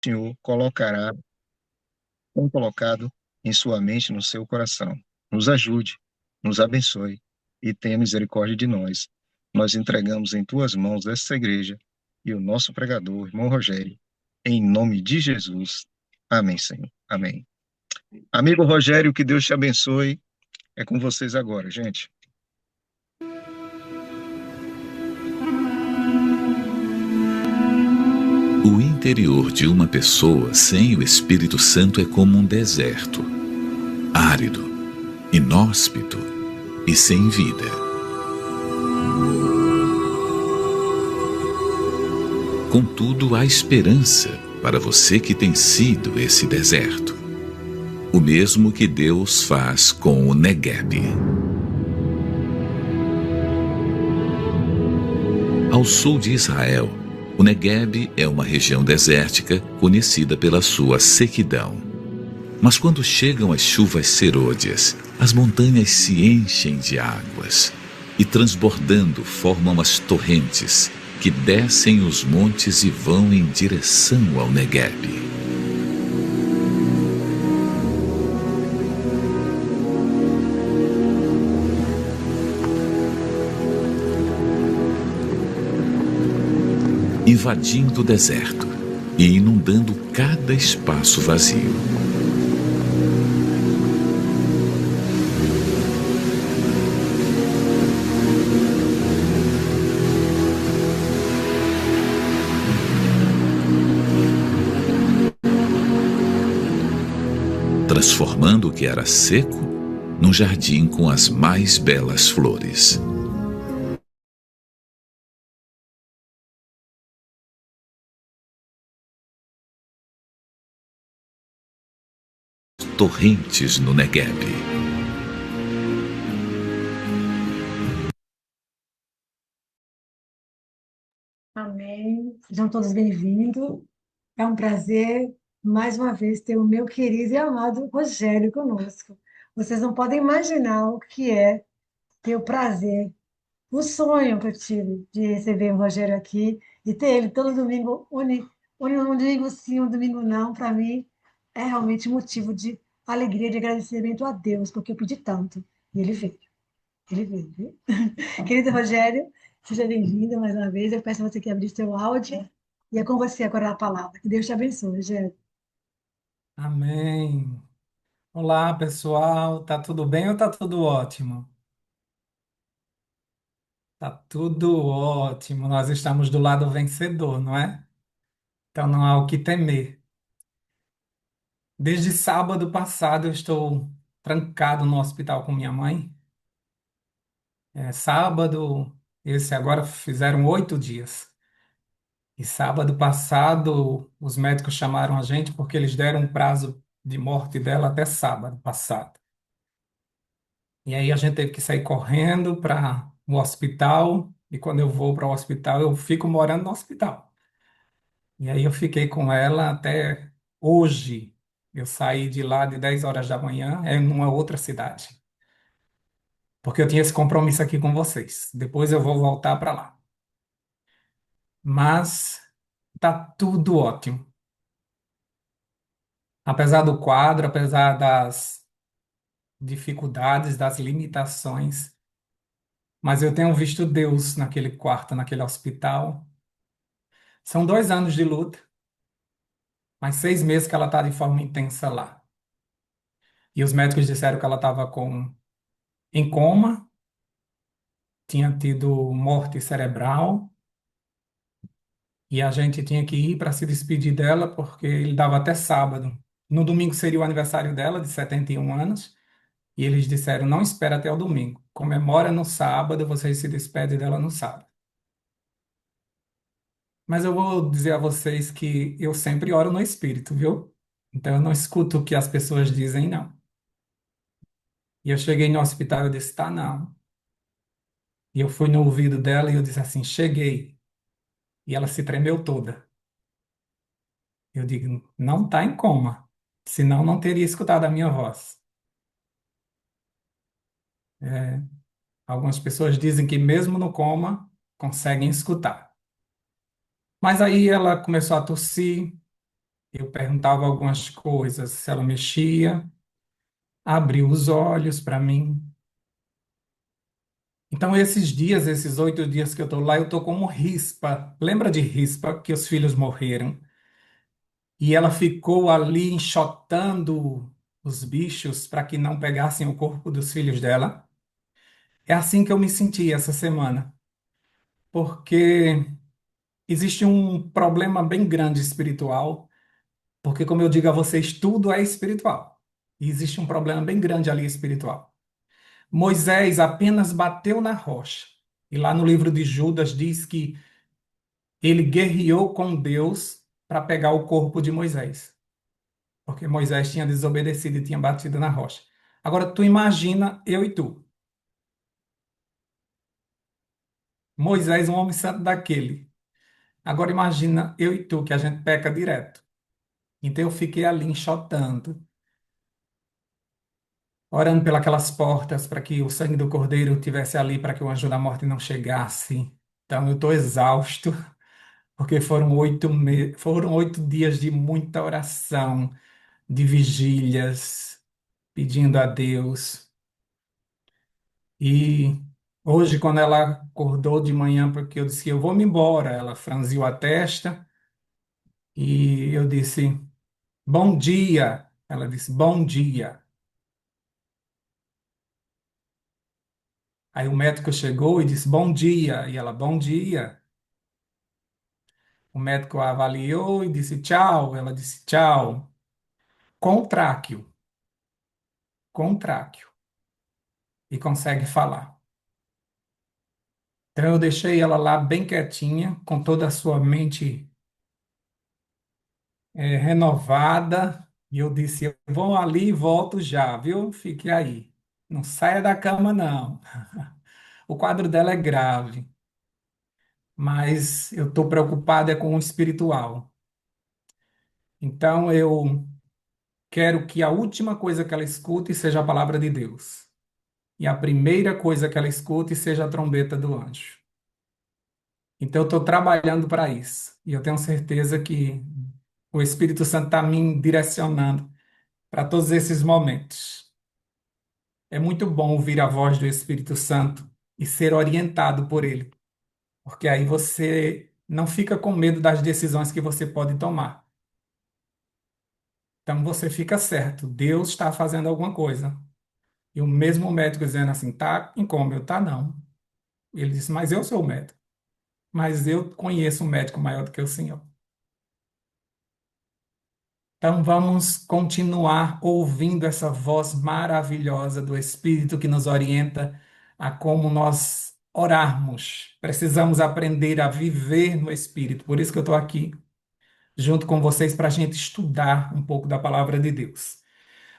Senhor colocará, tem colocado em sua mente, no seu coração. Nos ajude, nos abençoe e tenha misericórdia de nós. Nós entregamos em tuas mãos essa igreja e o nosso pregador, irmão Rogério, em nome de Jesus. Amém, Senhor. Amém. Amigo Rogério, que Deus te abençoe. É com vocês agora, gente. O interior de uma pessoa sem o Espírito Santo é como um deserto, árido, inóspito e sem vida. Contudo, há esperança para você que tem sido esse deserto. O mesmo que Deus faz com o Negueb. Ao sul de Israel, o Negueb é uma região desértica conhecida pela sua sequidão. Mas quando chegam as chuvas serôdias, as montanhas se enchem de águas e, transbordando, formam as torrentes que descem os montes e vão em direção ao Negueb. Invadindo o deserto e inundando cada espaço vazio. Transformando o que era seco num jardim com as mais belas flores. Torrentes no Negueb. Amém. Sejam todos bem-vindos. É um prazer, mais uma vez, ter o meu querido e amado Rogério conosco. Vocês não podem imaginar o que é ter o prazer, o sonho que eu tive de receber o Rogério aqui e ter ele todo domingo, um domingo sim, um domingo não, para mim é realmente motivo de alegria, de agradecimento a Deus, porque eu pedi tanto. E ele veio. Ele veio, viu? Querido Rogério, seja bem-vindo mais uma vez. Eu peço a você que abrir seu áudio e é com você agora a palavra. Que Deus te abençoe, Rogério. Amém. Olá, pessoal. Tá tudo bem ou tá tudo ótimo? Tá tudo ótimo. Nós estamos do lado vencedor, não é? Então não há o que temer. Desde sábado passado eu estou trancado no hospital com minha mãe. Sábado, esse agora fizeram 8 dias. E sábado passado os médicos chamaram a gente porque eles deram um prazo de morte dela até sábado passado. E aí a gente teve que sair correndo para o hospital. E quando eu vou para o hospital, eu fico morando no hospital. E aí eu fiquei com ela até hoje. Eu saí de lá de 10 horas da manhã, é numa outra cidade. Porque eu tinha esse compromisso aqui com vocês. Depois eu vou voltar para lá. Mas tá tudo ótimo. Apesar do quadro, apesar das dificuldades, das limitações, mas eu tenho visto Deus naquele quarto, naquele hospital. São 2 anos de luta, mas 6 meses que ela está de forma intensa lá. E os médicos disseram que ela estava em coma, tinha tido morte cerebral, e a gente tinha que ir para se despedir dela, porque ele dava até sábado. No domingo seria o aniversário dela, de 71 anos, e eles disseram: não espera até o domingo, comemora no sábado, vocês se despedem dela no sábado. Mas eu vou dizer a vocês que eu sempre oro no Espírito, viu? Então eu não escuto o que as pessoas dizem, não. E eu cheguei no hospital e eu disse: tá, não. E eu fui no ouvido dela e eu disse assim: cheguei. E ela se tremeu toda. Eu digo: não está em coma, senão não teria escutado a minha voz. É, algumas pessoas dizem que mesmo no coma conseguem escutar. Mas aí ela começou a tossir, Eu perguntava algumas coisas, se ela mexia, abriu os olhos para mim. Então, esses dias, esses 8 dias que eu estou lá, eu estou como Rispa. Lembra de Rispa, que os filhos morreram? E ela ficou ali enxotando os bichos para que não pegassem o corpo dos filhos dela. É assim que eu me senti essa semana, porque existe um problema bem grande espiritual, porque, como eu digo a vocês, tudo é espiritual. E existe um problema bem grande ali espiritual. Moisés apenas bateu na rocha. E lá no livro de Judas diz que ele guerreou com Deus para pegar o corpo de Moisés, porque Moisés tinha desobedecido e tinha batido na rocha. Agora, tu imagina eu e tu. Moisés, um homem santo daquele. Agora, imagina eu e tu, que a gente peca direto. Então, eu fiquei ali enxotando, orando pelas portas para que o sangue do Cordeiro tivesse ali, para que o anjo da morte não chegasse. Então, eu estou exausto, porque foram 8 dias de muita oração, de vigílias, pedindo a Deus. E hoje, quando ela acordou de manhã, porque eu disse que eu vou me embora, ela franziu a testa e eu disse, bom dia. Ela disse, bom dia. Aí o médico chegou e disse, bom dia. E ela, bom dia. O médico a avaliou e disse, tchau. Ela disse, tchau. Contráqueo, contráqueo. E consegue falar. Então eu deixei ela lá bem quietinha, com toda a sua mente renovada, e eu disse: eu vou ali e volto já, viu? Fique aí. Não saia da cama, não. O quadro dela é grave, mas eu estou preocupado é com o espiritual. Então eu quero que a última coisa que ela escute seja a palavra de Deus. E a primeira coisa que ela escute seja a trombeta do anjo. Então eu estou trabalhando para isso. E eu tenho certeza que o Espírito Santo está me direcionando para todos esses momentos. É muito bom ouvir a voz do Espírito Santo e ser orientado por ele, porque aí você não fica com medo das decisões que você pode tomar. Então você fica certo, Deus está fazendo alguma coisa. E o mesmo médico dizendo assim, tá em coma, eu tá não. Ele disse, mas eu sou o médico, mas eu conheço um médico maior do que o senhor. Então vamos continuar ouvindo essa voz maravilhosa do Espírito que nos orienta a como nós orarmos. Precisamos aprender a viver no Espírito. Por isso que eu estou aqui junto com vocês para a gente estudar um pouco da palavra de Deus.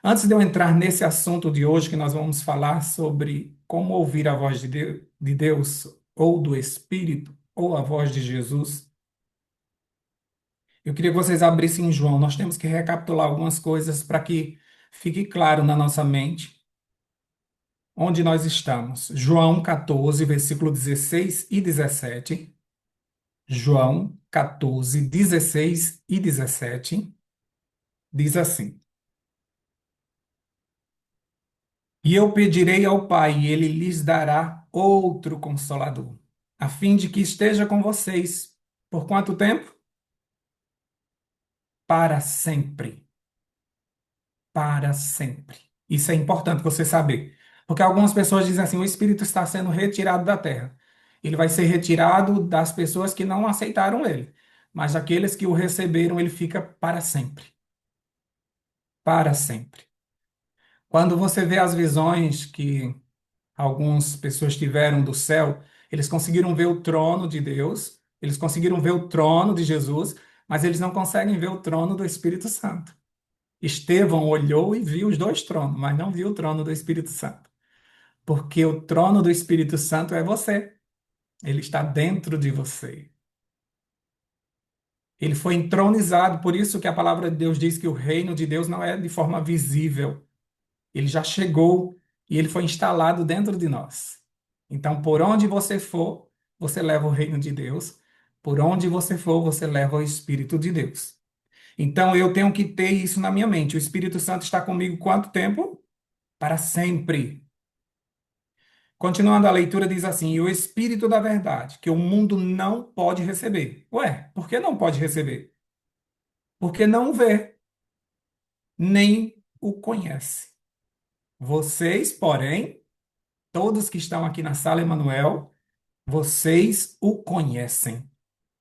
Antes de eu entrar nesse assunto de hoje, que nós vamos falar sobre como ouvir a voz de Deus, ou do Espírito, ou a voz de Jesus, eu queria que vocês abrissem em João. Nós temos que recapitular algumas coisas para que fique claro na nossa mente onde nós estamos. João 14, versículo 16 e 17. João 14, 16 e 17 diz assim: E eu pedirei ao Pai, e ele lhes dará outro consolador, a fim de que esteja com vocês. Por quanto tempo? Para sempre. Para sempre. Isso é importante você saber. Porque algumas pessoas dizem assim: o Espírito está sendo retirado da terra. Ele vai ser retirado das pessoas que não aceitaram ele. Mas aqueles que o receberam, ele fica para sempre. Para sempre. Quando você vê as visões que algumas pessoas tiveram do céu, eles conseguiram ver o trono de Deus, eles conseguiram ver o trono de Jesus, mas eles não conseguem ver o trono do Espírito Santo. Estevão olhou e viu os dois tronos, mas não viu o trono do Espírito Santo. Porque o trono do Espírito Santo é você. Ele está dentro de você. Ele foi entronizado, por isso que a palavra de Deus diz que o reino de Deus não é de forma visível. Ele já chegou e ele foi instalado dentro de nós. Então, por onde você for, você leva o reino de Deus. Por onde você for, você leva o Espírito de Deus. Então eu tenho que ter isso na minha mente. O Espírito Santo está comigo quanto tempo? Para sempre. Continuando a leitura, diz assim: e o Espírito da verdade, que o mundo não pode receber. Ué, por que não pode receber? Porque não o vê, nem o conhece. Vocês, porém, todos que estão aqui na sala, Emanuel, vocês o conhecem.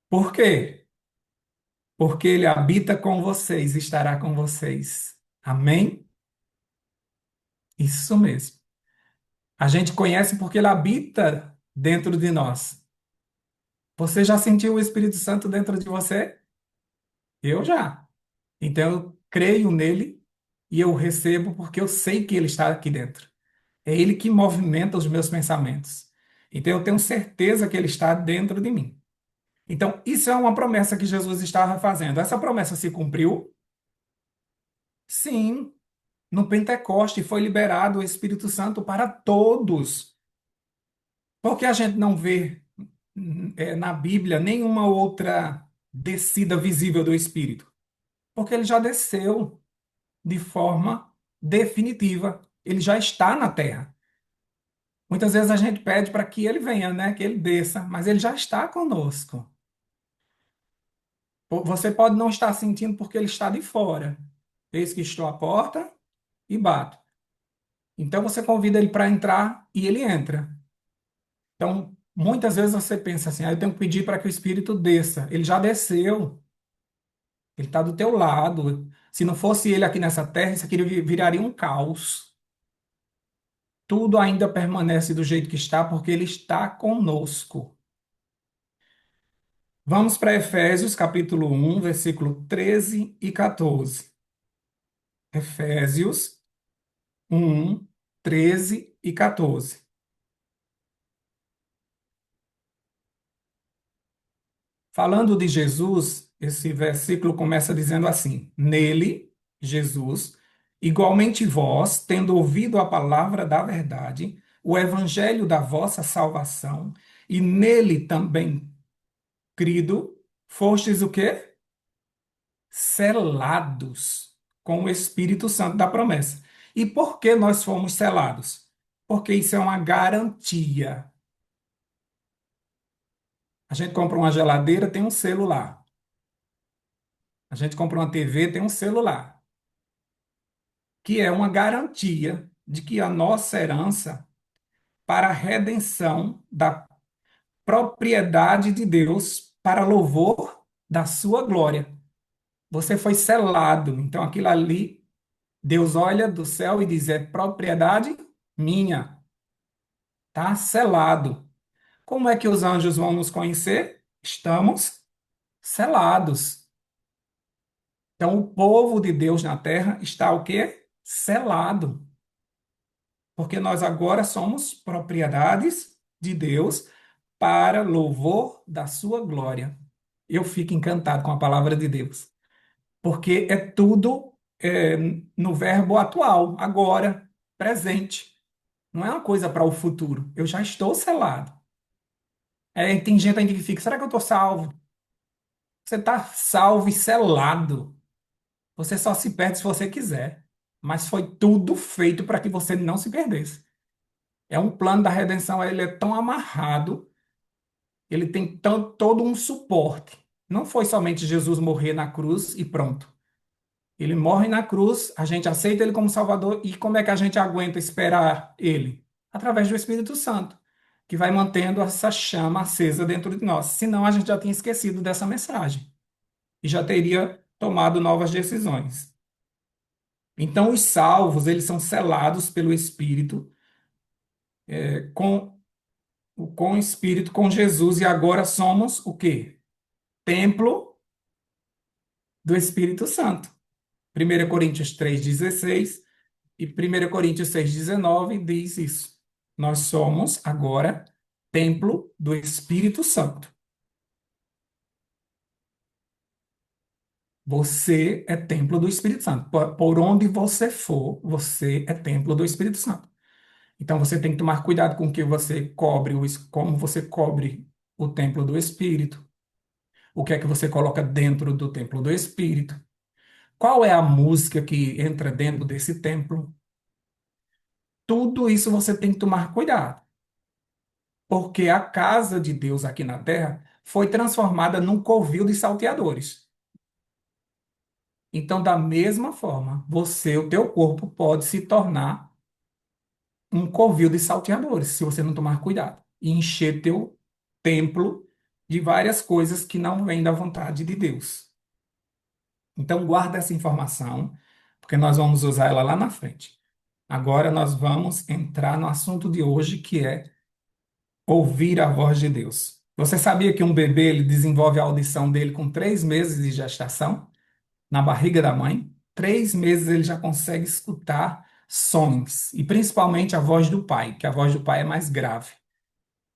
Por quê? Porque ele habita com vocês, estará com vocês. Amém? Isso mesmo. A gente conhece porque ele habita dentro de nós. Você já sentiu o Espírito Santo dentro de você? Eu já. Então eu creio nele e eu recebo porque eu sei que ele está aqui dentro. É ele que movimenta os meus pensamentos. Então eu tenho certeza que ele está dentro de mim. Então, isso é uma promessa que Jesus estava fazendo. Essa promessa se cumpriu? Sim. No Pentecoste foi liberado o Espírito Santo para todos. Porque a gente não vê na Bíblia nenhuma outra descida visível do Espírito? Porque ele já desceu de forma definitiva. Ele já está na terra. Muitas vezes a gente pede para que ele venha, né? Que ele desça, mas ele já está conosco. Você pode não estar sentindo porque ele está de fora. Eis que estou à porta e bato. Então você convida ele para entrar e ele entra. Então, muitas vezes você pensa assim: eu tenho que pedir para que o Espírito desça. Ele já desceu, ele está do teu lado. Se não fosse ele aqui nessa terra, isso aqui viraria um caos. Tudo ainda permanece do jeito que está, porque ele está conosco. Vamos para Efésios, capítulo 1, versículo 13 e 14. Efésios 1, 13 e 14. Falando de Jesus, esse versículo começa dizendo assim: nele, Jesus, igualmente vós, tendo ouvido a palavra da verdade, o evangelho da vossa salvação, e nele também crido, fostes o quê? Selados com o Espírito Santo da promessa. E por que nós fomos selados? Porque isso é uma garantia. A gente compra uma geladeira, tem um selo lá. A gente compra uma TV, tem um selo lá, que é uma garantia de que a nossa herança para a redenção da propriedade de Deus para louvor da sua glória. Você foi selado. Então aquilo ali, Deus olha do céu e diz: é propriedade minha. Tá selado. Como é que os anjos vão nos conhecer? Estamos selados. Então o povo de Deus na terra está o quê? Selado. Porque nós agora somos propriedades de Deus para louvor da sua glória. Eu fico encantado com a palavra de Deus, porque é tudo no verbo atual, agora, presente. Não é uma coisa para o futuro. Eu já estou selado. Tem gente ainda que fica: será que eu estou salvo? Você está salvo e selado. Você só se perde se você quiser. Mas foi tudo feito para que você não se perdesse. É um plano da redenção, ele é tão amarrado, ele tem todo um suporte. Não foi somente Jesus morrer na cruz e pronto. Ele morre na cruz, a gente aceita ele como Salvador, e como é que a gente aguenta esperar ele? Através do Espírito Santo, que vai mantendo essa chama acesa dentro de nós. Senão a gente já tinha esquecido dessa mensagem e já teria tomado novas decisões. Então, os salvos, eles são selados pelo Espírito, com com o Espírito, com Jesus, e agora somos o quê? Templo do Espírito Santo. 1 Coríntios 3,16 e 1 Coríntios 6,19 diz isso. Nós somos agora templo do Espírito Santo. Você é templo do Espírito Santo. Por onde você for, você é templo do Espírito Santo. Então você tem que tomar cuidado com o que você cobre, como você cobre o templo do Espírito. O que é que você coloca dentro do templo do Espírito? Qual é a música que entra dentro desse templo? Tudo isso você tem que tomar cuidado, porque a casa de Deus aqui na terra foi transformada num covil de salteadores. Então, da mesma forma, você, o teu corpo, pode se tornar um covil de salteadores, se você não tomar cuidado, e encher teu templo de várias coisas que não vêm da vontade de Deus. Então, guarda essa informação, porque nós vamos usar ela lá na frente. Agora nós vamos entrar no assunto de hoje, que é ouvir a voz de Deus. Você sabia que um bebê ele desenvolve a audição dele com 3 meses de gestação, na barriga da mãe? 3 meses ele já consegue escutar sons, e principalmente a voz do pai, que a voz do pai é mais grave.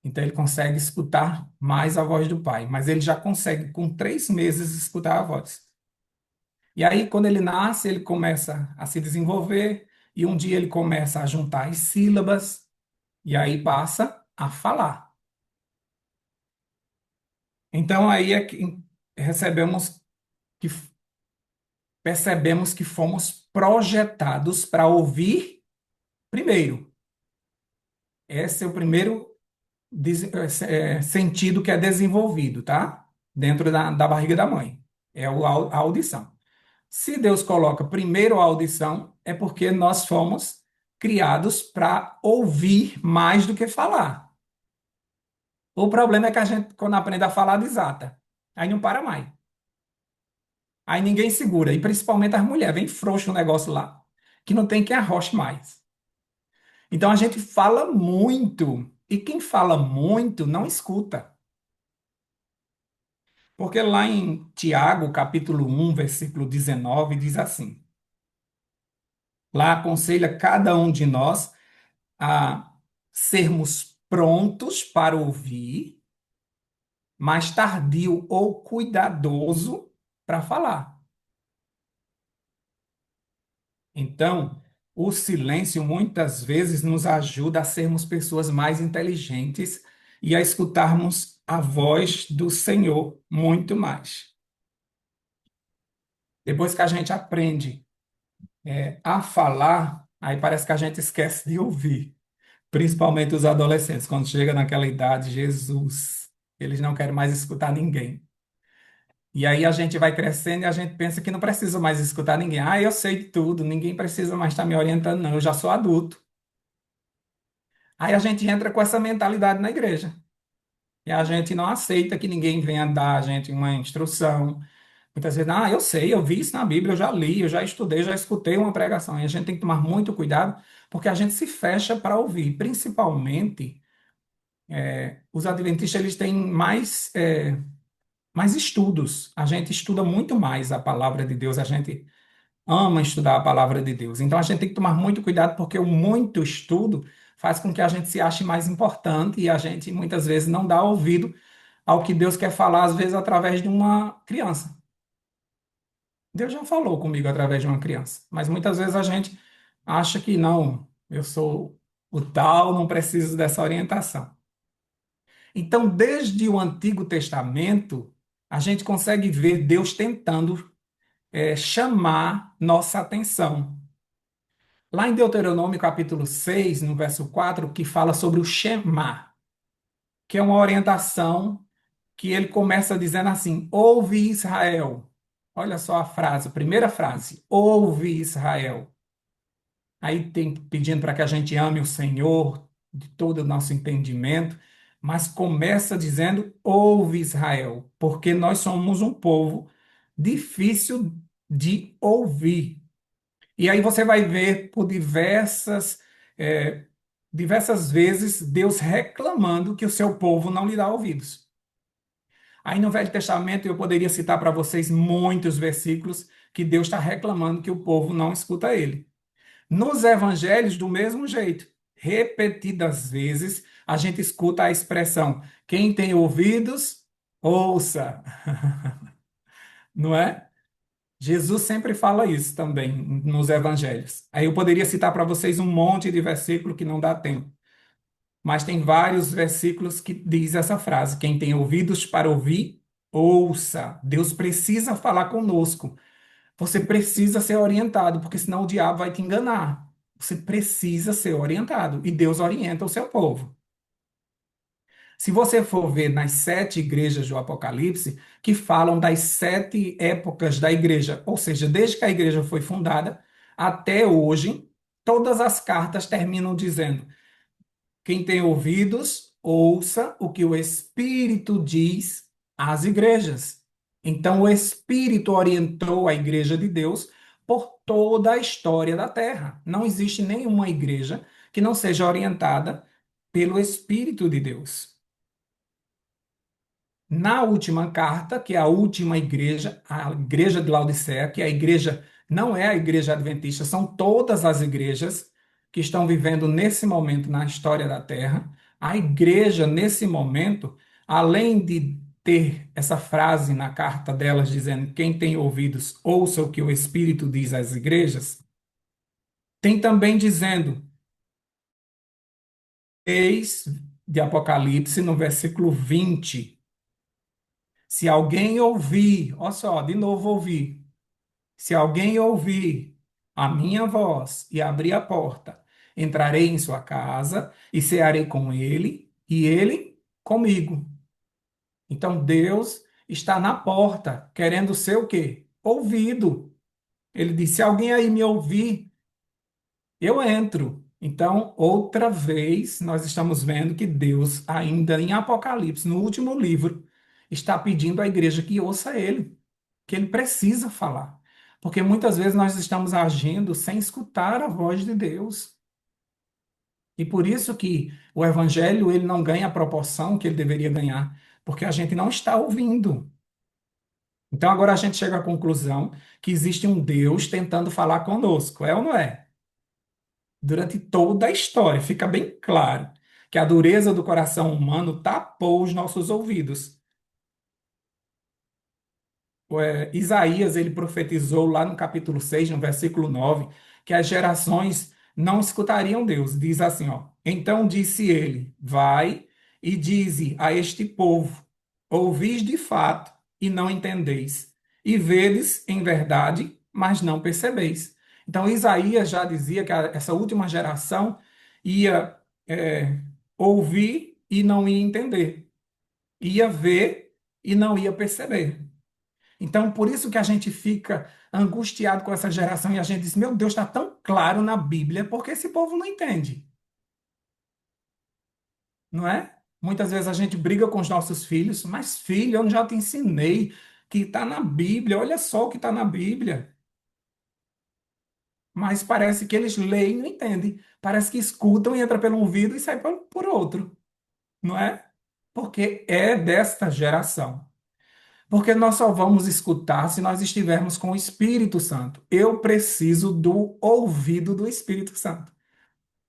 Então ele consegue escutar mais a voz do pai, mas ele já consegue com 3 meses escutar a voz. E aí, quando ele nasce, ele começa a se desenvolver, e um dia ele começa a juntar as sílabas, e aí passa a falar. Então aí é que recebemos que percebemos que fomos projetados para ouvir primeiro. Esse é o primeiro sentido que é desenvolvido, tá? Dentro da barriga da mãe. É a audição. Se Deus coloca primeiro a audição, é porque nós fomos criados para ouvir mais do que falar. O problema é que a gente, quando aprende a falar, desata. Aí não para mais. Aí ninguém segura. E principalmente as mulheres. Vem frouxo o negócio lá, que não tem quem arroche mais. Então a gente fala muito. E quem fala muito não escuta. Porque lá em Tiago, capítulo 1, versículo 19, diz assim: lá aconselha cada um de nós a sermos prontos para ouvir, mas tardio ou cuidadoso para falar. Então, o silêncio muitas vezes nos ajuda a sermos pessoas mais inteligentes e a escutarmos a voz do Senhor muito mais. Depois que a gente aprende a falar, aí parece que a gente esquece de ouvir. Principalmente os adolescentes, quando chega naquela idade, Jesus, eles não querem mais escutar ninguém. E aí a gente vai crescendo e a gente pensa que não precisa mais escutar ninguém. Ah, eu sei de tudo, ninguém precisa mais estar me orientando, não, eu já sou adulto. Aí a gente entra com essa mentalidade na igreja. E a gente não aceita que ninguém venha dar a gente uma instrução. Muitas vezes, eu sei, eu vi isso na Bíblia, eu já li, eu já estudei, já escutei uma pregação. E a gente tem que tomar muito cuidado, porque a gente se fecha para ouvir, principalmente. Os adventistas eles têm mais estudos. A gente estuda muito mais a palavra de Deus, a gente ama estudar a palavra de Deus. Então a gente tem que tomar muito cuidado, porque o muito estudo faz com que a gente se ache mais importante e a gente muitas vezes não dá ouvido ao que Deus quer falar, às vezes através de uma criança. Deus já falou comigo através de uma criança, mas muitas vezes a gente acha que não, eu sou o tal, não preciso dessa orientação. Então, desde o Antigo Testamento, a gente consegue ver Deus tentando chamar nossa atenção. Lá em Deuteronômio capítulo 6, no verso 4, que fala sobre o Shema, que é uma orientação que ele começa dizendo assim: ouve Israel. Olha só a frase, a primeira frase: ouve Israel. Aí tem pedindo para que a gente ame o Senhor de todo o nosso entendimento, mas começa dizendo: ouve Israel, porque nós somos um povo difícil de ouvir. E aí você vai ver por diversas vezes Deus reclamando que o seu povo não lhe dá ouvidos. Aí no Velho Testamento eu poderia citar para vocês muitos versículos que Deus está reclamando que o povo não escuta ele. Nos evangelhos, do mesmo jeito, repetidas vezes, a gente escuta a expressão: quem tem ouvidos, ouça. Não é? Jesus sempre fala isso também nos evangelhos. Aí eu poderia citar para vocês um monte de versículo que não dá tempo. Mas tem vários versículos que diz essa frase: quem tem ouvidos para ouvir, ouça. Deus precisa falar conosco. Você precisa ser orientado, porque senão o diabo vai te enganar. Você precisa ser orientado e Deus orienta o seu povo. Se você for ver nas 7 igrejas do Apocalipse, que falam das 7 épocas da igreja, ou seja, desde que a igreja foi fundada até hoje, todas as cartas terminam dizendo: quem tem ouvidos, ouça o que o Espírito diz às igrejas. Então, o Espírito orientou a igreja de Deus por toda a história da Terra. Não existe nenhuma igreja que não seja orientada pelo Espírito de Deus. Na última carta, que é a última igreja, a igreja de Laodiceia, que a igreja não é a igreja adventista, são todas as igrejas que estão vivendo nesse momento na história da Terra. A igreja, nesse momento, além de ter essa frase na carta delas dizendo: quem tem ouvidos, ouça o que o Espírito diz às igrejas, tem também dizendo, eis de Apocalipse, no versículo 20. Se alguém ouvir, olha só, de novo ouvir. Se alguém ouvir a minha voz e abrir a porta, entrarei em sua casa e cearei com ele e ele comigo. Então Deus está na porta, querendo ser o quê? Ouvido. Ele disse: se alguém aí me ouvir, eu entro. Então, outra vez, nós estamos vendo que Deus, ainda em Apocalipse, no último livro, está pedindo à igreja que ouça ele, que ele precisa falar. Porque muitas vezes nós estamos agindo sem escutar a voz de Deus. E por isso que o evangelho ele não ganha a proporção que ele deveria ganhar, porque a gente não está ouvindo. Então agora a gente chega à conclusão que existe um Deus tentando falar conosco, é ou não é? Durante toda a história, fica bem claro que a dureza do coração humano tapou os nossos ouvidos. Isaías, ele profetizou lá no capítulo 6 no versículo 9 que as gerações não escutariam Deus. Diz assim, ó: então disse ele, vai e dize a este povo, ouvis de fato e não entendeis, e vedes em verdade, mas não percebeis. Então Isaías já dizia que essa última geração ia ouvir e não ia entender, ia ver e não ia perceber. Então, por isso que a gente fica angustiado com essa geração e a gente diz: meu Deus, está tão claro na Bíblia, porque esse povo não entende, não é? Muitas vezes a gente briga com os nossos filhos, mas filho, eu já te ensinei que está na Bíblia, olha só o que está na Bíblia. Mas parece que eles leem e não entendem. Parece que escutam e entra pelo ouvido e sai por outro, não é? Porque é desta geração. Porque nós só vamos escutar se nós estivermos com o Espírito Santo. Eu preciso do ouvido do Espírito Santo.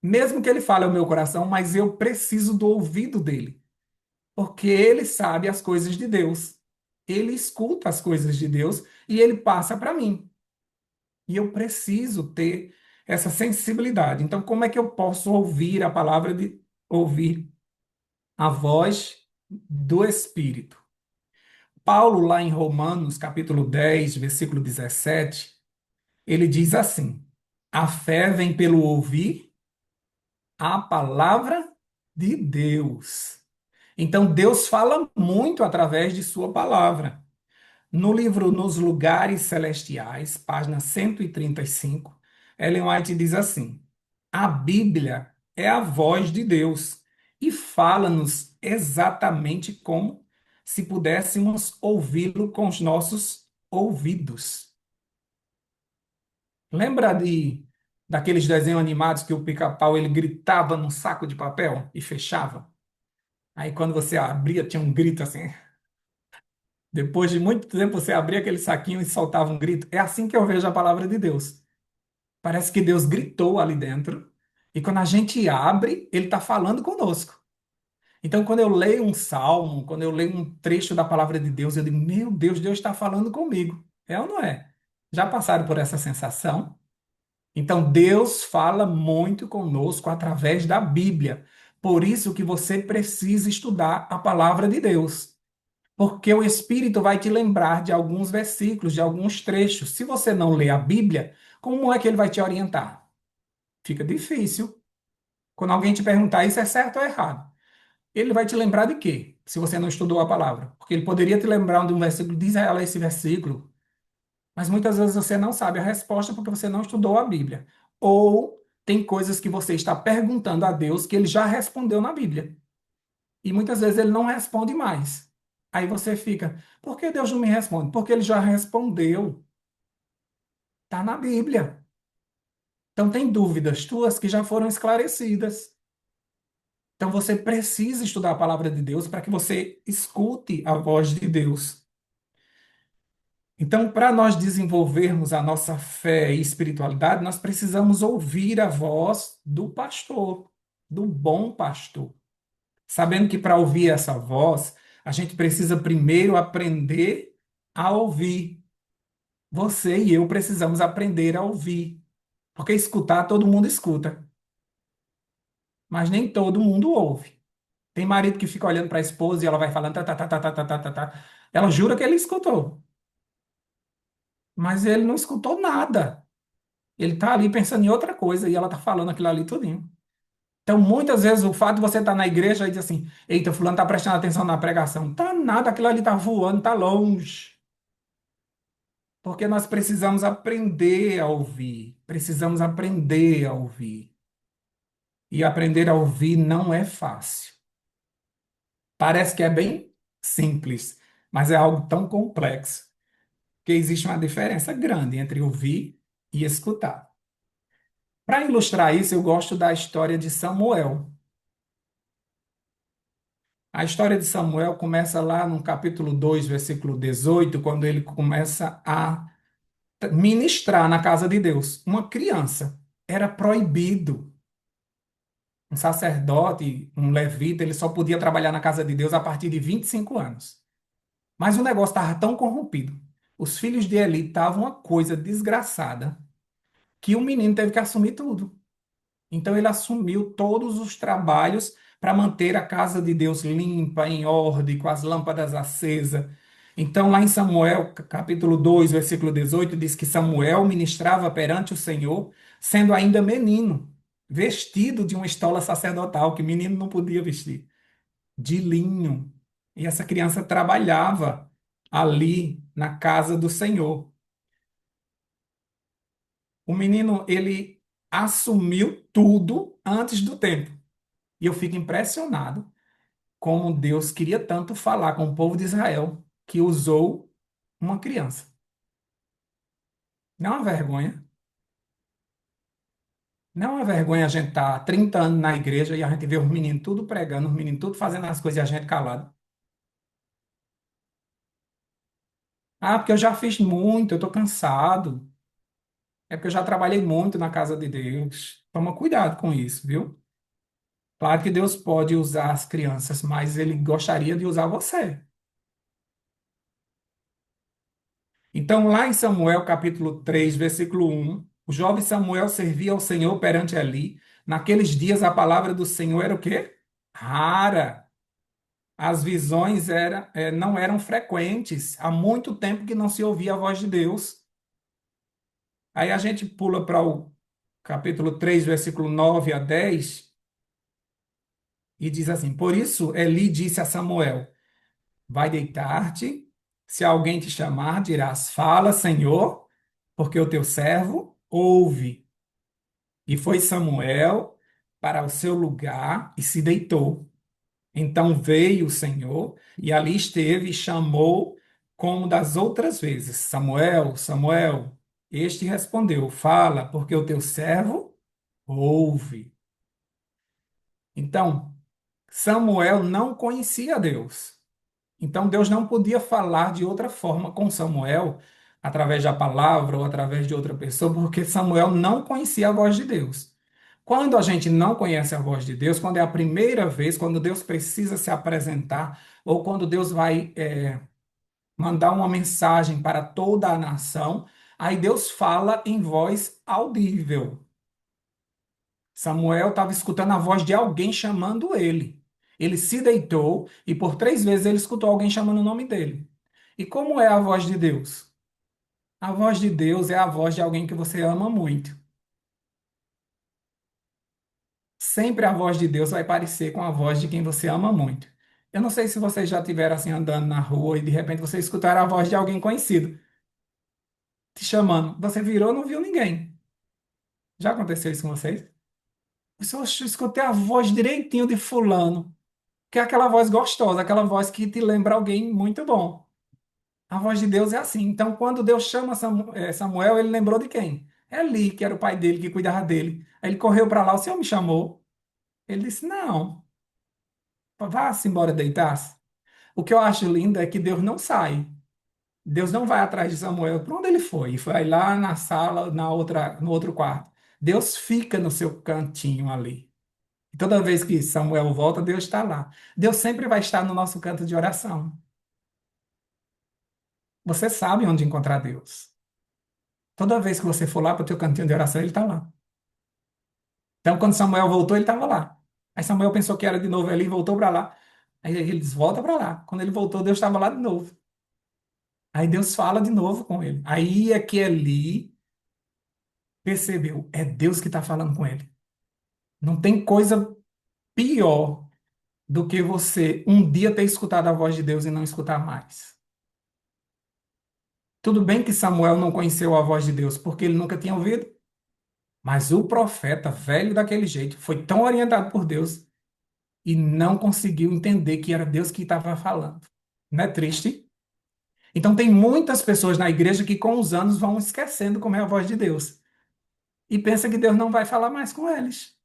Mesmo que ele fale ao meu coração, mas eu preciso do ouvido dele. Porque ele sabe as coisas de Deus. Ele escuta as coisas de Deus e ele passa para mim. E eu preciso ter essa sensibilidade. Então, como é que eu posso ouvir a palavra de ouvir a voz do Espírito? Paulo, lá em Romanos, capítulo 10, versículo 17, ele diz assim: a fé vem pelo ouvir a palavra de Deus. Então, Deus fala muito através de sua palavra. No livro Nos Lugares Celestiais, página 135, Ellen White diz assim: a Bíblia é a voz de Deus e fala-nos exatamente como se pudéssemos ouvi-lo com os nossos ouvidos. Lembra daqueles desenhos animados que o pica-pau ele gritava num saco de papel e fechava? Aí quando você abria tinha um grito assim. Depois de muito tempo você abria aquele saquinho e soltava um grito. É assim que eu vejo a palavra de Deus. Parece que Deus gritou ali dentro e quando a gente abre, ele está falando conosco. Então, quando eu leio um salmo, quando eu leio um trecho da palavra de Deus, eu digo: meu Deus, Deus está falando comigo. É ou não é? Já passaram por essa sensação? Então, Deus fala muito conosco através da Bíblia. Por isso que você precisa estudar a palavra de Deus. porque o Espírito vai te lembrar de alguns versículos, de alguns trechos. Se você não lê a Bíblia, como é que ele vai te orientar? Fica difícil. Quando alguém te perguntar isso é certo ou errado, ele vai te lembrar de quê? Se você não estudou a palavra. Porque ele poderia te lembrar de um versículo, diz a ela esse versículo, mas muitas vezes você não sabe a resposta porque você não estudou a Bíblia. Ou tem coisas que você está perguntando a Deus que ele já respondeu na Bíblia. E muitas vezes ele não responde mais. Aí você fica, por que Deus não me responde? Porque ele já respondeu. Está na Bíblia. Então tem dúvidas tuas que já foram esclarecidas. Então você precisa estudar a palavra de Deus para que você escute a voz de Deus. Então, para nós desenvolvermos a nossa fé e espiritualidade, nós precisamos ouvir a voz do pastor, do bom pastor. Sabendo que para ouvir essa voz, a gente precisa primeiro aprender a ouvir. Você e eu precisamos aprender a ouvir. Porque escutar, todo mundo escuta, mas nem todo mundo ouve. Tem marido que fica olhando para a esposa e ela vai falando, tá, tá, tá, tá, tá, tá, tá, tá, tá. Ela jura que ele escutou, mas ele não escutou nada. Ele está ali pensando em outra coisa e ela está falando aquilo ali tudinho. Então, muitas vezes, o fato de você estar na igreja e dizer assim, eita, fulano está prestando atenção na pregação. Tá nada, aquilo ali está voando, está longe. Porque nós precisamos aprender a ouvir. Precisamos aprender a ouvir. E aprender a ouvir não é fácil. Parece que é bem simples, mas é algo tão complexo que existe uma diferença grande entre ouvir e escutar. Para ilustrar isso, eu gosto da história de Samuel. A história de Samuel começa lá no capítulo 2, versículo 18, quando ele começa a ministrar na casa de Deus. Uma criança. Era proibido. Um sacerdote, um levita, ele só podia trabalhar na casa de Deus a partir de 25 anos. Mas o negócio estava tão corrompido. Os filhos de Eli estavam uma coisa desgraçada que o menino teve que assumir tudo. Então ele assumiu todos os trabalhos para manter a casa de Deus limpa, em ordem, com as lâmpadas acesas. Então, lá em Samuel, capítulo 2, versículo 18, diz que Samuel ministrava perante o Senhor, sendo ainda menino, vestido de uma estola sacerdotal, que menino não podia vestir, de linho. E essa criança trabalhava ali na casa do Senhor. O menino, ele assumiu tudo antes do tempo. E eu fico impressionado como Deus queria tanto falar com o povo de Israel que usou uma criança. Não é uma vergonha. Não é uma vergonha a gente estar 30 anos na igreja e a gente ver os meninos tudo pregando, os meninos tudo fazendo as coisas e a gente calado. Ah, porque eu já fiz muito, eu estou cansado. É porque eu já trabalhei muito na casa de Deus. Toma cuidado com isso, viu? Claro que Deus pode usar as crianças, mas Ele gostaria de usar você. Então, lá em Samuel, capítulo 3, versículo 1, o jovem Samuel servia ao Senhor perante Eli. Naqueles dias, a palavra do Senhor era o quê? Rara. As visões não eram frequentes. Há muito tempo que não se ouvia a voz de Deus. Aí a gente pula para o capítulo 3, versículo 9 a 10, e diz assim: Por isso, Eli disse a Samuel: Vai deitar-te. Se alguém te chamar, dirás: Fala, Senhor, porque o teu servo ouve. E foi Samuel para o seu lugar e se deitou. Então veio o Senhor e ali esteve e chamou como das outras vezes: Samuel, Samuel. Este respondeu: Fala, porque o teu servo ouve. Então, Samuel não conhecia Deus. Então Deus não podia falar de outra forma com Samuel, através da palavra ou através de outra pessoa, porque Samuel não conhecia a voz de Deus. Quando a gente não conhece a voz de Deus, quando é a primeira vez, quando Deus precisa se apresentar, ou quando Deus vai mandar uma mensagem para toda a nação, aí Deus fala em voz audível. Samuel estava escutando a voz de alguém chamando ele. Ele se deitou e por 3 vezes ele escutou alguém chamando o nome dele. E como é a voz de Deus? A voz de Deus é a voz de alguém que você ama muito. Sempre a voz de Deus vai parecer com a voz de quem você ama muito. Eu não sei se vocês já estiveram assim andando na rua e de repente você escutar a voz de alguém conhecido te chamando. Você virou, não viu ninguém. Já aconteceu isso com vocês? Eu escutei a voz direitinho de fulano, que é aquela voz gostosa, aquela voz que te lembra alguém muito bom. A voz de Deus é assim. Então, quando Deus chama Samuel, ele lembrou de quem? Eli, que era o pai dele, que cuidava dele. Aí ele correu para lá, o Senhor me chamou. Ele disse, não, vá-se embora deitar-se. O que eu acho lindo é que Deus não sai. Deus não vai atrás de Samuel. Para onde ele foi? E foi lá na sala, no outro quarto. Deus fica no seu cantinho ali. E toda vez que Samuel volta, Deus está lá. Deus sempre vai estar no nosso canto de oração. Você sabe onde encontrar Deus. Toda vez que você for lá para o teu cantinho de oração, ele está lá. Então, quando Samuel voltou, ele estava lá. Aí Samuel pensou que era de novo ali e voltou para lá. Aí ele diz, volta para lá. Quando ele voltou, Deus estava lá de novo. Aí Deus fala de novo com ele. Aí é que Eli percebeu, é Deus que está falando com ele. Não tem coisa pior do que você um dia ter escutado a voz de Deus e não escutar mais. Tudo bem que Samuel não conheceu a voz de Deus porque ele nunca tinha ouvido, mas o profeta, velho daquele jeito, foi tão orientado por Deus e não conseguiu entender que era Deus que estava falando. Não é triste? Então, tem muitas pessoas na igreja que, com os anos, vão esquecendo como é a voz de Deus e pensa que Deus não vai falar mais com eles.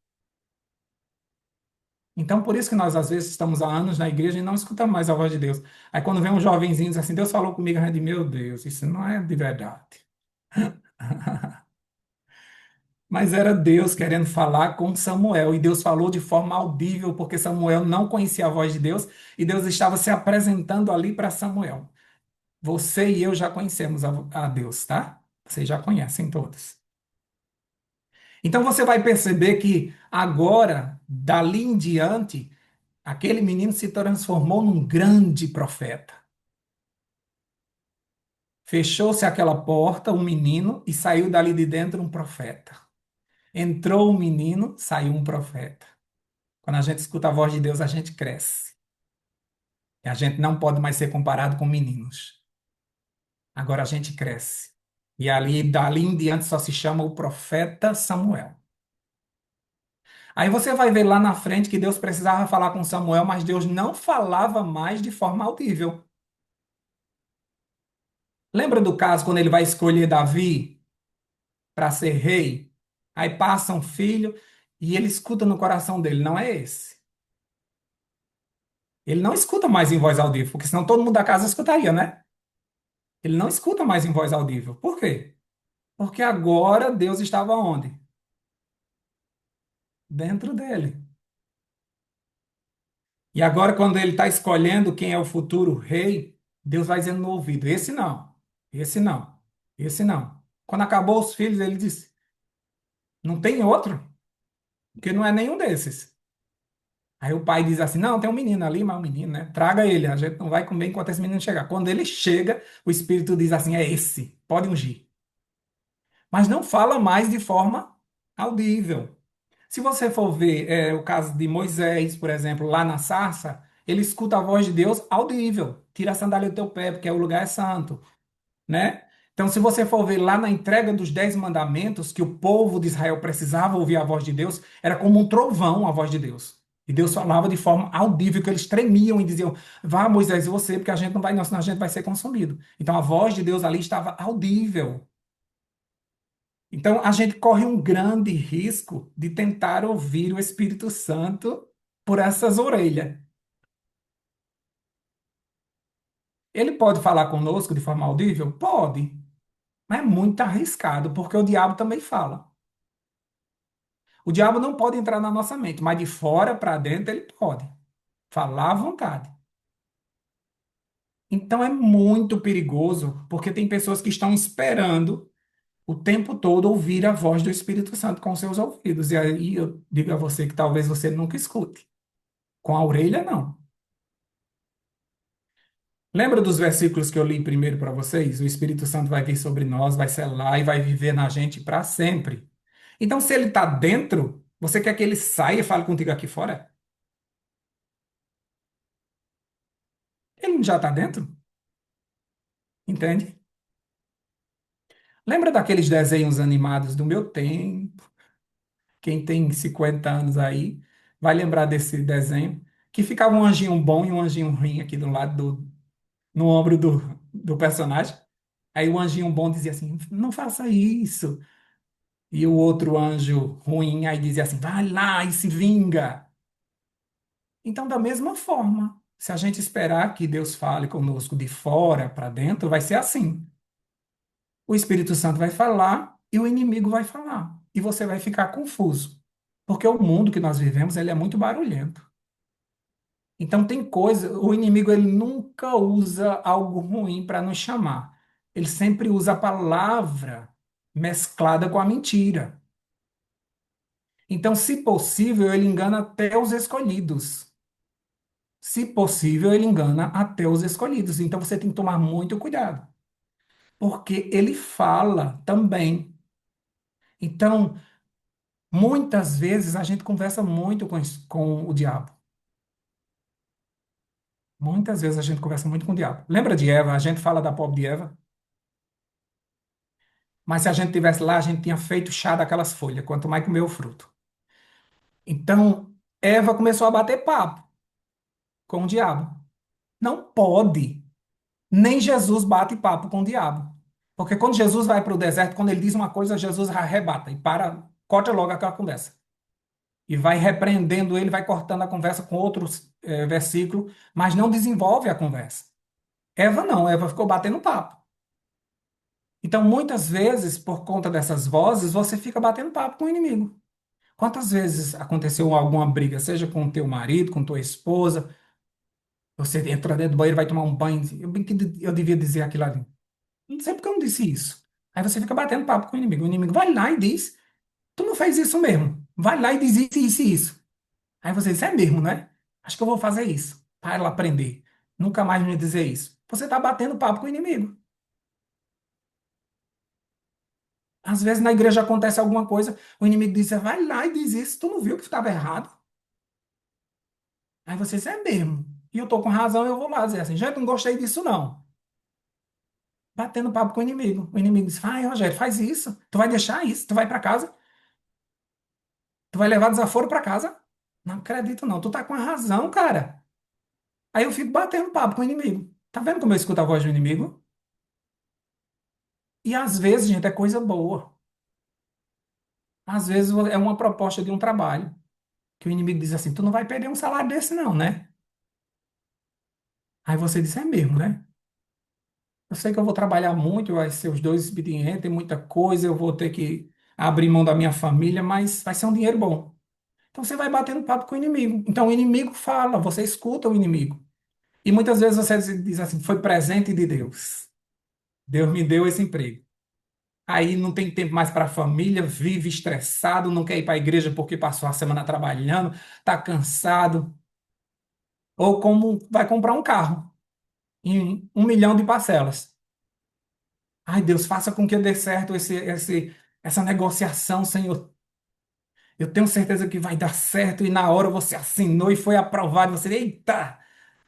Então, por isso que nós, às vezes, estamos há anos na igreja e não escutamos mais a voz de Deus. Aí, quando vem um jovenzinho e diz assim, Deus falou comigo, a gente diz, meu Deus, isso não é de verdade. Mas era Deus querendo falar com Samuel, e Deus falou de forma audível, porque Samuel não conhecia a voz de Deus, e Deus estava se apresentando ali para Samuel. Você e eu já conhecemos a Deus, tá? Vocês já conhecem todos. Então você vai perceber que agora, dali em diante, aquele menino se transformou num grande profeta. Fechou-se aquela porta, um menino, e saiu dali de dentro um profeta. Entrou um menino, saiu um profeta. Quando a gente escuta a voz de Deus, a gente cresce. E a gente não pode mais ser comparado com meninos. Agora a gente cresce. E ali, dali em diante, só se chama o profeta Samuel. Aí você vai ver lá na frente que Deus precisava falar com Samuel, mas Deus não falava mais de forma audível. Lembra do caso quando ele vai escolher Davi para ser rei? Aí passa um filho e ele escuta no coração dele, não é esse. Ele não escuta mais em voz audível, porque senão todo mundo da casa escutaria, né? Ele não escuta mais em voz audível. Por quê? Porque agora Deus estava onde? Dentro dele. E agora, quando ele está escolhendo quem é o futuro rei, Deus vai dizendo no ouvido: esse não, esse não, esse não. Quando acabou os filhos, ele disse: não tem outro, porque não é nenhum desses. Aí o pai diz assim: não, tem um menino ali, mas um menino, né? Traga ele, a gente não vai comer enquanto esse menino chegar. Quando ele chega, o Espírito diz assim: é esse, pode ungir. Mas não fala mais de forma audível. Se você for ver o caso de Moisés, por exemplo, lá na sarça, ele escuta a voz de Deus audível. Tira a sandália do teu pé, porque o lugar é santo, né? Então, se você for ver lá na entrega dos 10 mandamentos, que o povo de Israel precisava ouvir a voz de Deus, era como um trovão a voz de Deus. E Deus falava de forma audível, que eles tremiam e diziam: vá, Moisés, você, porque a gente não vai, não, senão a gente vai ser consumido. Então, a voz de Deus ali estava audível. Então, a gente corre um grande risco de tentar ouvir o Espírito Santo por essas orelhas. Ele pode falar conosco de forma audível? Pode, mas é muito arriscado, porque o diabo também fala. O diabo não pode entrar na nossa mente, mas de fora para dentro ele pode falar à vontade. Então é muito perigoso, porque tem pessoas que estão esperando o tempo todo ouvir a voz do Espírito Santo com seus ouvidos. E aí eu digo a você que talvez você nunca escute. Com a orelha, não. Lembra dos versículos que eu li primeiro para vocês? O Espírito Santo vai vir sobre nós, vai selar e vai viver na gente para sempre. Então, se ele está dentro, você quer que ele saia e fale contigo aqui fora? Ele já está dentro, entende? Lembra daqueles desenhos animados do meu tempo? Quem tem 50 anos aí vai lembrar desse desenho, que ficava um anjinho bom e um anjinho ruim aqui do lado no ombro do personagem. Aí o anjinho bom dizia assim: não faça isso. E o outro anjo ruim aí dizia assim: vai lá e se vinga. Então, da mesma forma, se a gente esperar que Deus fale conosco de fora para dentro, vai ser assim. O Espírito Santo vai falar e o inimigo vai falar. E você vai ficar confuso. Porque o mundo que nós vivemos, ele é muito barulhento. Então tem coisa, o inimigo ele nunca usa algo ruim para nos chamar. Ele sempre usa a palavra mesclada com a mentira. Então, se possível, ele engana até os escolhidos. Se possível, ele engana até os escolhidos. Então você tem que tomar muito cuidado, porque ele fala também. Então, muitas vezes a gente conversa muito com o diabo. Muitas vezes a gente conversa muito com o diabo. Lembra de Eva? A gente fala da pobre de Eva. Mas se a gente tivesse lá, a gente tinha feito chá daquelas folhas, quanto mais comer o fruto. Então, Eva começou a bater papo com o diabo. Não pode. Nem Jesus bate papo com o diabo. Porque quando Jesus vai para o deserto, quando ele diz uma coisa, Jesus arrebata e para, corta logo aquela conversa. E vai repreendendo ele, vai cortando a conversa com outros versículos, mas não desenvolve a conversa. Eva não, Eva ficou batendo papo. Então, muitas vezes, por conta dessas vozes, você fica batendo papo com o inimigo. Quantas vezes aconteceu alguma briga, seja com teu marido, com tua esposa, você entra dentro do banheiro, vai tomar um banho, bem que eu devia dizer aquilo ali. Não sei porque eu não disse isso. Aí você fica batendo papo com o inimigo. O inimigo vai lá e diz, tu não fez isso mesmo. Vai lá e diz isso, isso e isso. Aí você diz, é mesmo, né? Acho que eu vou fazer isso. Para ela aprender. Nunca mais me dizer isso. Você está batendo papo com o inimigo. Às vezes na igreja acontece alguma coisa, o inimigo diz, vai lá e diz isso, tu não viu que estava errado? Aí você diz, é mesmo. E eu tô com razão, eu vou lá dizer assim, gente, não gostei disso não. Batendo papo com o inimigo. O inimigo diz, vai, Rogério, faz isso. Tu vai deixar isso, tu vai para casa, tu vai levar desaforo para casa. Não acredito não, tu tá com a razão, cara. Aí eu fico batendo papo com o inimigo. Tá vendo como eu escuto a voz do inimigo? E às vezes, gente, é coisa boa. Às vezes é uma proposta de um trabalho. Que o inimigo diz assim, tu não vai perder um salário desse não, né? Aí você diz, é mesmo, né? Eu sei que eu vou trabalhar muito, vai ser os dois expedientes, tem muita coisa, eu vou ter que abrir mão da minha família, mas vai ser um dinheiro bom. Então você vai batendo papo com o inimigo. Então o inimigo fala, você escuta o inimigo. E muitas vezes você diz assim, foi presente de Deus. Deus me deu esse emprego. Aí não tem tempo mais para a família, vive estressado, não quer ir para a igreja porque passou a semana trabalhando, está cansado. Ou como vai comprar um carro em 1 milhão de parcelas. Ai, Deus, faça com que dê certo essa negociação, Senhor. Eu tenho certeza que vai dar certo. E na hora você assinou e foi aprovado. Você, eita,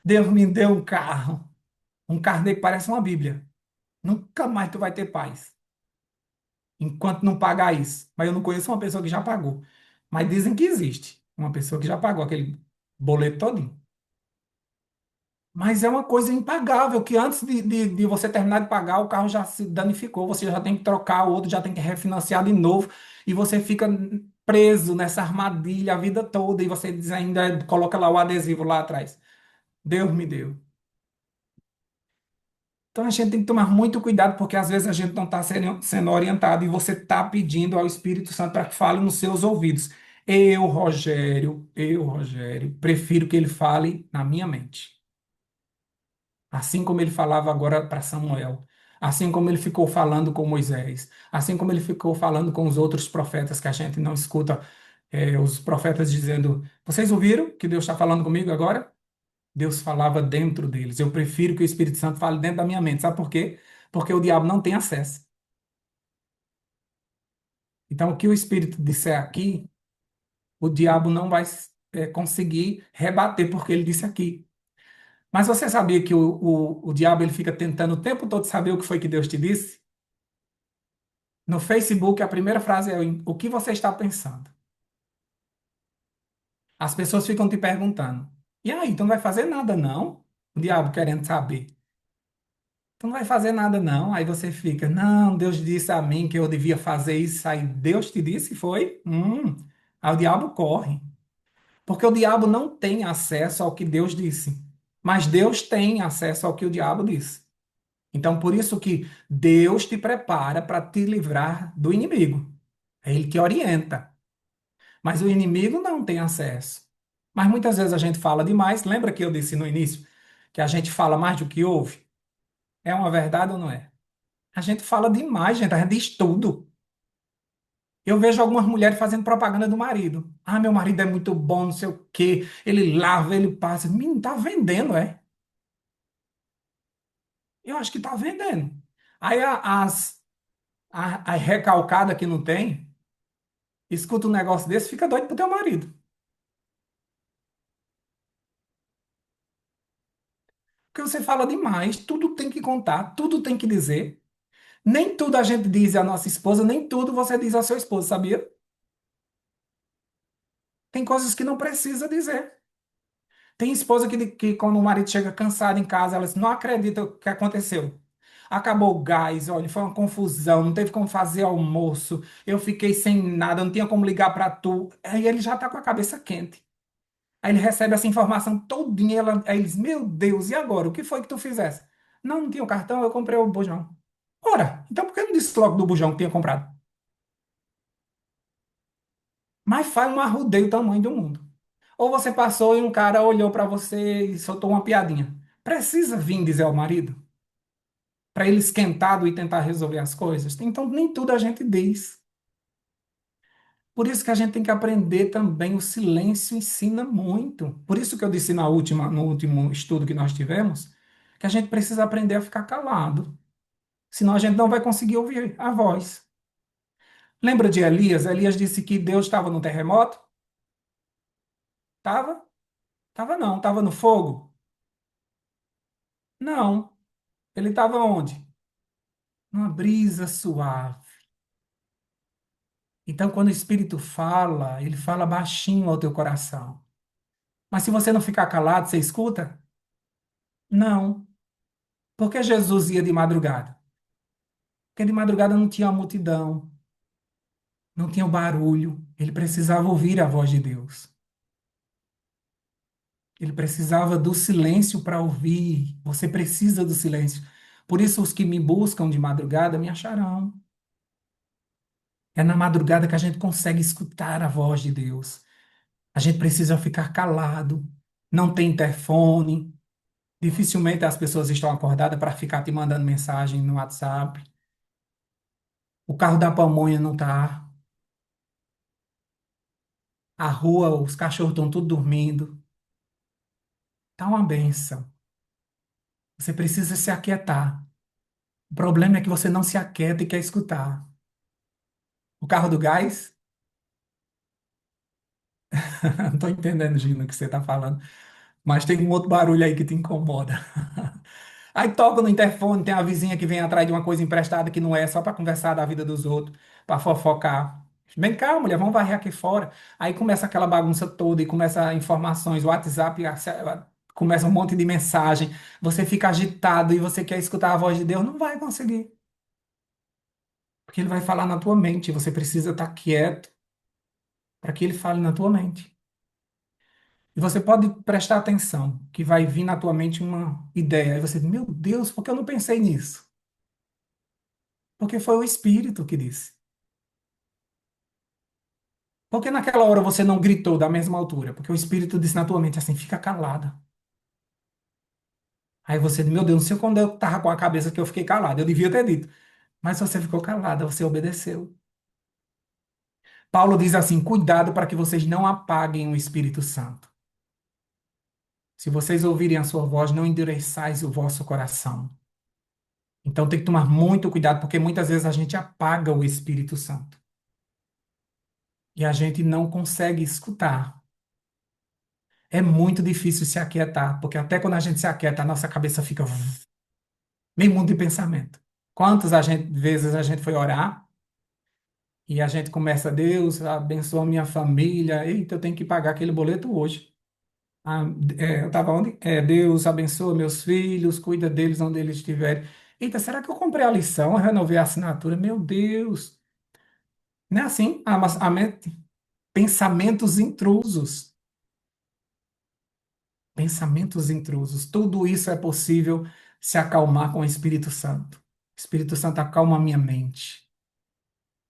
Deus me deu um carro. Um carro dele que parece uma Bíblia. Nunca mais tu vai ter paz. Enquanto não pagar isso. Mas eu não conheço uma pessoa que já pagou. Mas dizem que existe. Uma pessoa que já pagou aquele boleto todinho. Mas é uma coisa impagável, que antes de você terminar de pagar, o carro já se danificou, você já tem que trocar, o outro já tem que refinanciar de novo, e você fica preso nessa armadilha a vida toda, e você diz ainda, coloca lá o adesivo lá atrás. Deus me deu. Então a gente tem que tomar muito cuidado, porque às vezes a gente não está sendo orientado, e você está pedindo ao Espírito Santo para que fale nos seus ouvidos. Eu, Rogério, prefiro que ele fale na minha mente. Assim como ele falava agora para Samuel, assim como ele ficou falando com Moisés, assim como ele ficou falando com os outros profetas que a gente não escuta os profetas dizendo: Vocês ouviram que Deus está falando comigo agora? Deus falava dentro deles. Eu prefiro que o Espírito Santo fale dentro da minha mente. Sabe por quê? Porque o diabo não tem acesso. Então, o que o Espírito disser aqui, o diabo não vai conseguir rebater, porque ele disse aqui. Mas você sabia que o diabo ele fica tentando o tempo todo saber o que foi que Deus te disse? No Facebook, a primeira frase é: O que você está pensando? As pessoas ficam te perguntando. E aí, tu não vai fazer nada, não? O diabo querendo saber. Tu não vai fazer nada, não. Aí você fica: Não, Deus disse a mim que eu devia fazer isso. Aí Deus te disse, foi? Aí o diabo corre. Porque o diabo não tem acesso ao que Deus disse. Mas Deus tem acesso ao que o diabo disse. Então, por isso que Deus te prepara para te livrar do inimigo. É Ele que orienta. Mas o inimigo não tem acesso. Mas muitas vezes a gente fala demais. Lembra que eu disse no início que a gente fala mais do que ouve? É uma verdade ou não é? A gente fala demais, gente. A gente diz tudo. Eu vejo algumas mulheres fazendo propaganda do marido. Ah, meu marido é muito bom, não sei o quê. Ele lava, ele passa. Menino, tá vendendo, é? Eu acho que tá vendendo. Aí as recalcadas que não tem, escuta um negócio desse, fica doido pro teu marido. Porque você fala demais, tudo tem que contar, tudo tem que dizer. Nem tudo a gente diz à nossa esposa, nem tudo você diz ao seu esposo, sabia? Tem coisas que não precisa dizer. Tem esposa que quando o marido chega cansado em casa, ela diz, não acredita o que aconteceu. Acabou o gás, olha, foi uma confusão, não teve como fazer almoço, eu fiquei sem nada, não tinha como ligar para tu. Aí ele já está com a cabeça quente. Aí ele recebe essa informação todinha, aí ele diz, meu Deus, e agora? O que foi que tu fizesse? Não, não tinha o cartão, eu comprei o bujão. Ora, então por que não disse logo do bujão que tinha comprado? Mas faz um arrudeio o tamanho do mundo. Ou você passou e um cara olhou para você e soltou uma piadinha. Precisa vir dizer ao marido? Para ele esquentado e tentar resolver as coisas? Então, nem tudo a gente diz. Por isso que a gente tem que aprender também, o silêncio ensina muito. Por isso que eu disse no último estudo que nós tivemos, que a gente precisa aprender a ficar calado. Senão a gente não vai conseguir ouvir a voz. Lembra de Elias? Elias disse que Deus estava no terremoto? Estava? Estava não. Estava no fogo? Não. Ele estava onde? Numa brisa suave. Então, quando o Espírito fala, ele fala baixinho ao teu coração. Mas se você não ficar calado, você escuta? Não. Por que Jesus ia de madrugada? Porque de madrugada não tinha a multidão, não tinha o barulho. Ele precisava ouvir a voz de Deus. Ele precisava do silêncio para ouvir. Você precisa do silêncio. Por isso, os que me buscam de madrugada me acharão. É na madrugada que a gente consegue escutar a voz de Deus. A gente precisa ficar calado. Não tem interfone. Dificilmente as pessoas estão acordadas para ficar te mandando mensagem no WhatsApp. O carro da pamonha não está. A rua, os cachorros estão tudo dormindo. Tá uma benção. Você precisa se aquietar. O problema é que você não se aquieta e quer escutar. O carro do gás? Não estou entendendo, Gina, o que você está falando. Mas tem um outro barulho aí que te incomoda. Aí toca no interfone, tem a vizinha que vem atrás de uma coisa emprestada que não é, só para conversar da vida dos outros, para fofocar. Vem cá, mulher, vamos varrer aqui fora. Aí começa aquela bagunça toda e começa informações, o WhatsApp, começa um monte de mensagem. Você fica agitado e você quer escutar a voz de Deus, não vai conseguir. Porque ele vai falar na tua mente, você precisa estar quieto para que ele fale na tua mente. E você pode prestar atenção, que vai vir na tua mente uma ideia. Aí você diz, meu Deus, por que eu não pensei nisso? Porque foi o Espírito que disse. Por que naquela hora você não gritou da mesma altura? Porque o Espírito disse na tua mente assim, fica calada. Aí você diz, meu Deus, não sei quando eu estava com a cabeça que eu fiquei calado. Eu devia ter dito. Mas você ficou calada, você obedeceu. Paulo diz assim: cuidado para que vocês não apaguem o Espírito Santo. Se vocês ouvirem a sua voz, não endureçais o vosso coração. Então tem que tomar muito cuidado, porque muitas vezes a gente apaga o Espírito Santo. E a gente não consegue escutar. É muito difícil se aquietar, porque até quando a gente se aquieta, a nossa cabeça fica meio mundo de pensamento. Vezes a gente foi orar e a gente começa, Deus, abençoa a minha família, eita, eu tenho que pagar aquele boleto hoje. Ah, eu estava onde? Deus abençoa meus filhos, cuida deles onde eles estiverem. Eita, será que eu comprei a lição, eu renovei a assinatura? Meu Deus! Não é assim? Mas pensamentos intrusos. Pensamentos intrusos. Tudo isso é possível se acalmar com o Espírito Santo. O Espírito Santo acalma a minha mente.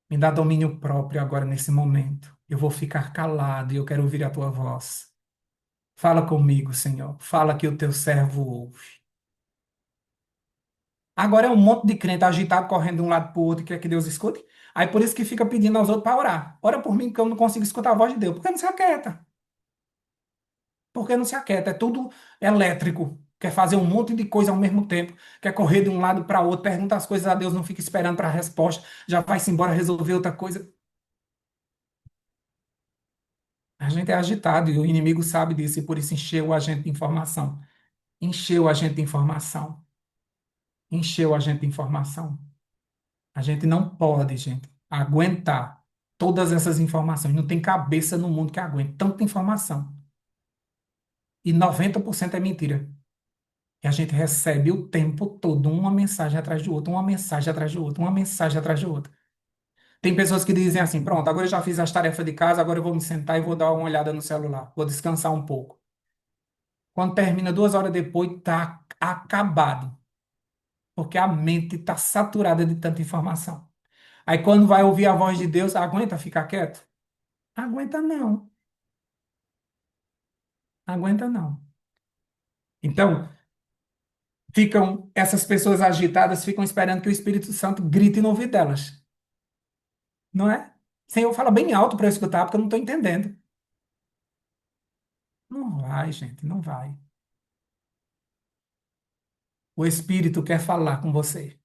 Me dá domínio próprio agora nesse momento. Eu vou ficar calado e eu quero ouvir a tua voz. Fala comigo, Senhor. Fala que o teu servo ouve. Agora é um monte de crente agitado, correndo de um lado para o outro e quer que Deus escute. Aí por isso que fica pedindo aos outros para orar. Ora por mim que eu não consigo escutar a voz de Deus. Por que não se aquieta? Por que não se aquieta? É tudo elétrico. Quer fazer um monte de coisa ao mesmo tempo. Quer correr de um lado para o outro. Pergunta as coisas a Deus, não fica esperando para a resposta. Já vai-se embora resolver outra coisa. A gente é agitado e o inimigo sabe disso e por isso encheu a gente de informação. Encheu a gente de informação. Encheu a gente de informação. A gente não pode, gente, aguentar todas essas informações. Não tem cabeça no mundo que aguente tanta informação. E 90% é mentira. E a gente recebe o tempo todo uma mensagem atrás de outra, uma mensagem atrás de outra, uma mensagem atrás de outra. Tem pessoas que dizem assim: pronto, agora eu já fiz as tarefas de casa, agora eu vou me sentar e vou dar uma olhada no celular, vou descansar um pouco. Quando termina 2 horas depois, está acabado, porque a mente está saturada de tanta informação. Aí quando vai ouvir a voz de Deus, aguenta ficar quieto? Aguenta não, aguenta não. Então, essas pessoas agitadas ficam esperando que o Espírito Santo grite no ouvido delas, não é? Senhor, fala bem alto para eu escutar, porque eu não estou entendendo. Não vai, gente, não vai. O Espírito quer falar com você.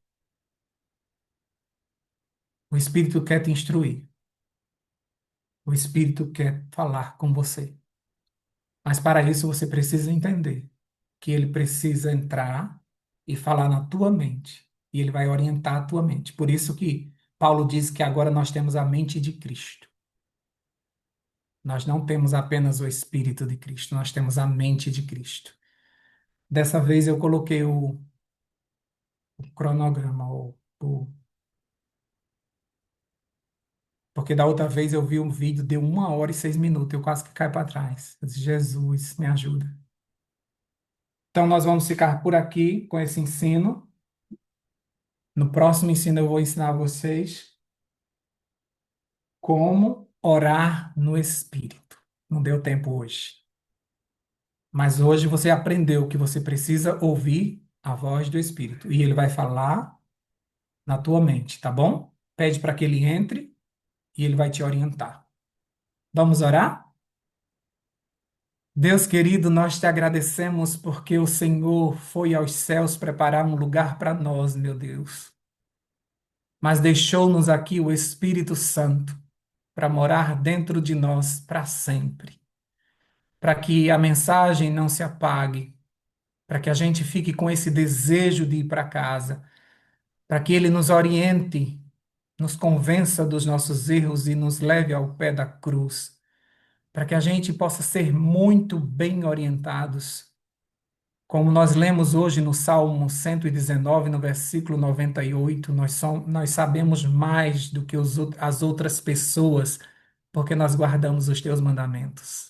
O Espírito quer te instruir. O Espírito quer falar com você. Mas para isso você precisa entender que ele precisa entrar e falar na tua mente. E ele vai orientar a tua mente. Por isso que Paulo diz que agora nós temos a mente de Cristo. Nós não temos apenas o Espírito de Cristo, nós temos a mente de Cristo. Dessa vez eu coloquei o cronograma, porque da outra vez eu vi um vídeo, deu 1 hora e 6 minutos, eu quase que caio para trás. Eu disse, Jesus, me ajuda. Então nós vamos ficar por aqui com esse ensino. No próximo ensino eu vou ensinar a vocês como orar no Espírito. Não deu tempo hoje. Mas hoje você aprendeu que você precisa ouvir a voz do Espírito. E ele vai falar na tua mente, tá bom? Pede para que ele entre e ele vai te orientar. Vamos orar? Deus querido, nós te agradecemos porque o Senhor foi aos céus preparar um lugar para nós, meu Deus. Mas deixou-nos aqui o Espírito Santo para morar dentro de nós para sempre. Para que a mensagem não se apague, para que a gente fique com esse desejo de ir para casa, para que ele nos oriente, nos convença dos nossos erros e nos leve ao pé da cruz, para que a gente possa ser muito bem orientados. Como nós lemos hoje no Salmo 119, no versículo 98, nós sabemos mais do que as outras pessoas, porque nós guardamos os teus mandamentos.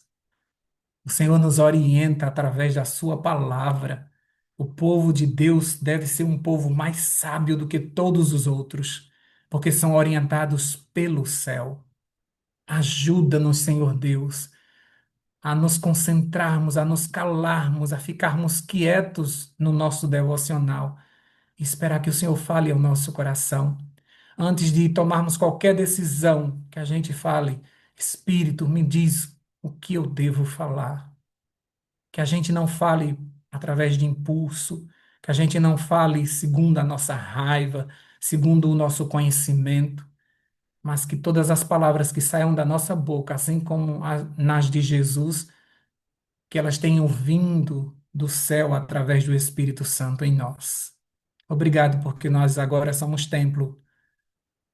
O Senhor nos orienta através da sua palavra. O povo de Deus deve ser um povo mais sábio do que todos os outros, porque são orientados pelo céu. Ajuda-nos, Senhor Deus, a nos concentrarmos, a nos calarmos, a ficarmos quietos no nosso devocional e esperar que o Senhor fale ao nosso coração. Antes de tomarmos qualquer decisão, que a gente fale, Espírito, me diz o que eu devo falar. Que a gente não fale através de impulso, que a gente não fale segundo a nossa raiva, segundo o nosso conhecimento, mas que todas as palavras que saiam da nossa boca, assim como nas de Jesus, que elas tenham vindo do céu através do Espírito Santo em nós. Obrigado porque nós agora somos templo.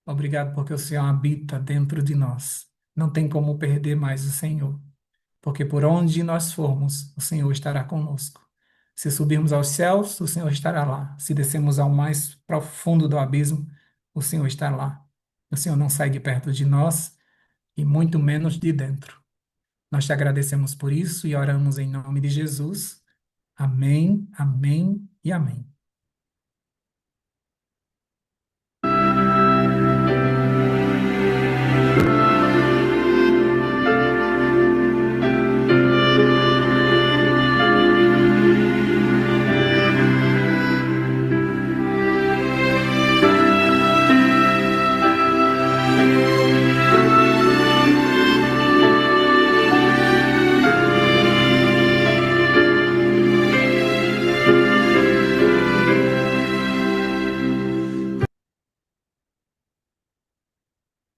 Obrigado porque o Senhor habita dentro de nós. Não tem como perder mais o Senhor, porque por onde nós formos, o Senhor estará conosco. Se subirmos aos céus, o Senhor estará lá. Se descermos ao mais profundo do abismo, o Senhor está lá. O Senhor não sai de perto de nós e muito menos de dentro. Nós te agradecemos por isso e oramos em nome de Jesus. Amém, amém e amém.